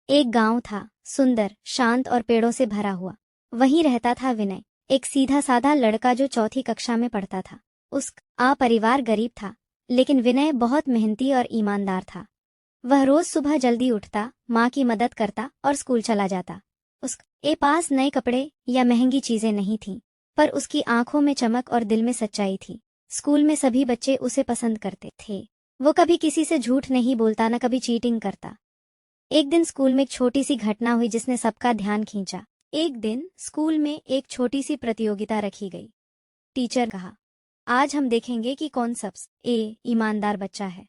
एक गांव था, सुंदर, शांत और पेड़ों से भरा हुआ। वहीं रहता था विनय, एक सीधा साधा लड़का जो चौथी कक्षा में पढ़ता था। उसका परिवार गरीब था, लेकिन विनय बहुत मेहनती और ईमानदार था। वह रोज सुबह जल्दी उठता, माँ की मदद करता और स्कूल चला जाता। उसके पास नए कपड़े या महंगी चीजें नहीं थीं, पर उसकी आंखों में चमक और दिल में सच्चाई थी। स्कूल में सभी बच्चे उसे पसंद करते थे। वो कभी किसी से झूठ नहीं बोलता, न कभी चीटिंग करता। एक दिन स्कूल में एक छोटी सी घटना हुई जिसने सबका ध्यान खींचा। एक दिन स्कूल में एक छोटी सी प्रतियोगिता रखी गई। टीचर कहा, आज हम देखेंगे कि कौन सबसे ईमानदार बच्चा है।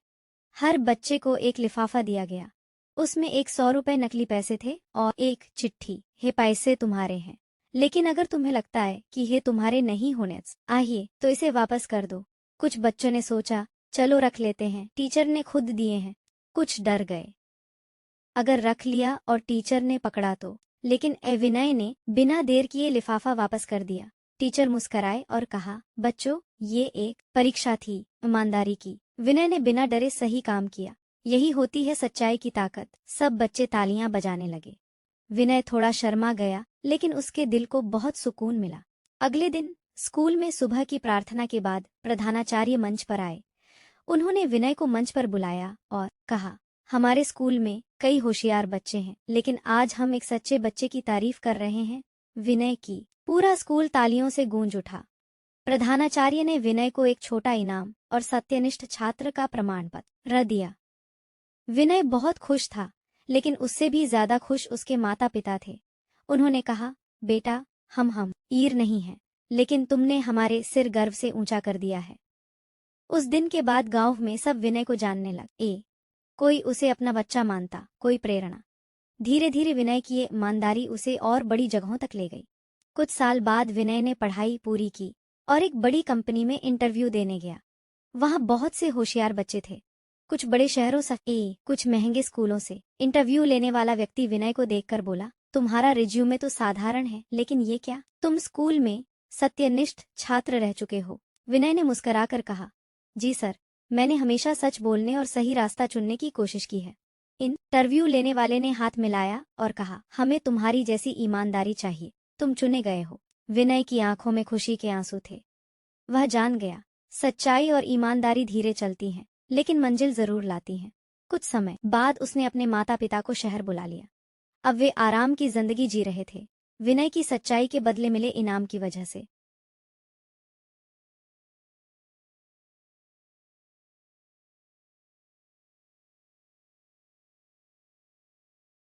हर बच्चे को एक लिफाफा दिया गया। उसमें 100 रुपए नकली पैसे थे और एक चिट्ठी, हे पैसे तुम्हारे हैं, लेकिन अगर तुम्हें लगता है कि ये तुम्हारे नहीं होने चाहिए तो इसे वापस कर दो। कुछ बच्चों ने सोचा, चलो रख लेते हैं, टीचर ने खुद दिए हैं। कुछ डर गए, अगर रख लिया और टीचर ने पकड़ा तो। लेकिन विनय ने बिना देर किए लिफाफा वापस कर दिया। टीचर मुस्कराए और कहा, बच्चों, ये एक परीक्षा थी, ईमानदारी की। विनय ने बिना डरे सही काम किया। यही होती है सच्चाई की ताकत। सब बच्चे तालियां बजाने लगे। विनय थोड़ा शर्मा गया, लेकिन उसके दिल को बहुत सुकून मिला। अगले दिन स्कूल में सुबह की प्रार्थना के बाद प्रधानाचार्य मंच पर आए। उन्होंने विनय को मंच पर बुलाया और कहा, हमारे स्कूल में कई होशियार बच्चे हैं, लेकिन आज हम एक सच्चे बच्चे की तारीफ कर रहे हैं, विनय की। पूरा स्कूल तालियों से गूंज उठा। प्रधानाचार्य ने विनय को एक छोटा इनाम और सत्यनिष्ठ छात्र का प्रमाण पत्र दिया। विनय बहुत खुश था, लेकिन उससे भी ज्यादा खुश उसके माता पिता थे। उन्होंने कहा, बेटा, हम ईर नहीं हैं, लेकिन तुमने हमारे सिर गर्व से ऊंचा कर दिया है। उस दिन के बाद गांव में सब विनय को जानने लगे। कोई उसे अपना बच्चा मानता, कोई प्रेरणा। धीरे धीरे विनय की ये ईमानदारी उसे और बड़ी जगहों तक ले गई। कुछ साल बाद विनय ने पढ़ाई पूरी की और एक बड़ी कंपनी में इंटरव्यू देने गया। वहां बहुत से होशियार बच्चे थे, कुछ बड़े शहरों से, कुछ महंगे स्कूलों से। इंटरव्यू लेने वाला व्यक्ति विनय को देखकर बोला, तुम्हारा रिज्यूमे तो साधारण है, लेकिन ये क्या, तुम स्कूल में सत्यनिष्ठ छात्र रह चुके हो। विनय ने मुस्कुराकर कहा, जी सर, मैंने हमेशा सच बोलने और सही रास्ता चुनने की कोशिश की है। इंटरव्यू लेने वाले ने हाथ मिलाया और कहा, हमें तुम्हारी जैसी ईमानदारी चाहिए, तुम चुने गए हो। विनय की आंखों में खुशी के आंसू थे। वह जान गया, सच्चाई और ईमानदारी धीरे चलती हैं, लेकिन मंजिल जरूर लाती हैं। कुछ समय बाद उसने अपने माता पिता को शहर बुला लिया। अब वे आराम की जिंदगी जी रहे थे, विनय की सच्चाई के बदले मिले इनाम की वजह से।